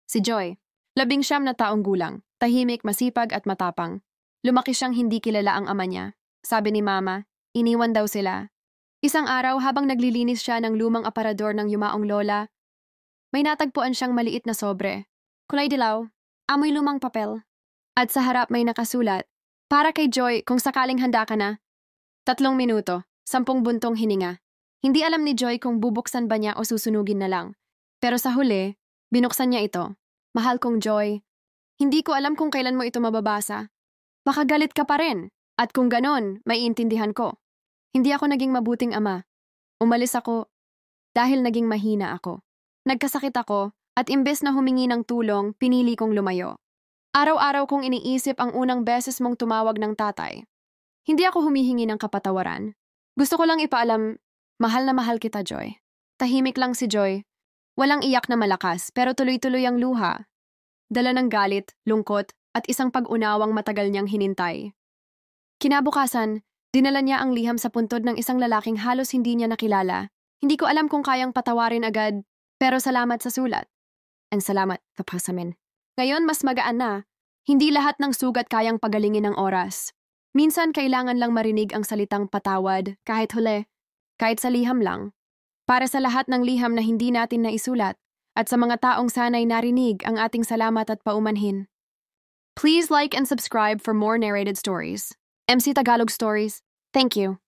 Si Joy, 19 na taong gulang, tahimik, masipag at matapang. Lumaki siyang hindi kilala ang ama niya. Sabi ni Mama, iniwan daw sila. Isang araw habang naglilinis siya ng lumang aparador ng yumaong lola, may natagpuan siyang maliit na sobre. Kulay dilaw, amoy lumang papel. At sa harap may nakasulat, para kay Joy kung sakaling handa ka na. 3 minuto, 10 buntong hininga. Hindi alam ni Joy kung bubuksan ba niya o susunugin na lang. Pero sa huli, binuksan niya ito. Mahal kong Joy, hindi ko alam kung kailan mo ito mababasa. Baka galit ka pa rin. At kung ganon, maiintindihan ko. Hindi ako naging mabuting ama. Umalis ako dahil naging mahina ako. Nagkasakit ako at imbes na humingi ng tulong, pinili kong lumayo. Araw-araw kong iniisip ang unang beses mong tumawag ng tatay. Hindi ako humihingi ng kapatawaran. Gusto ko lang ipaalam, mahal na mahal kita, Joy. Tahimik lang si Joy. Walang iyak na malakas pero tuloy-tuloy ang luha. Dala ng galit, lungkot at isang pag-unawang matagal niyang hinintay. Kinabukasan, dinala niya ang liham sa puntod ng isang lalaking halos hindi niya nakilala. Hindi ko alam kung kayang patawarin agad, pero salamat sa sulat. And salamat, kapasamin. Ngayon mas magaan na. Hindi lahat ng sugat kayang pagalingin ng oras. Minsan kailangan lang marinig ang salitang patawad, kahit huli, kahit sa liham lang. Para sa lahat ng liham na hindi natin naisulat, at sa mga taong sanay narinig ang ating salamat at paumanhin. Please like and subscribe for more narrated stories. MC Tagalog Stories. Thank you.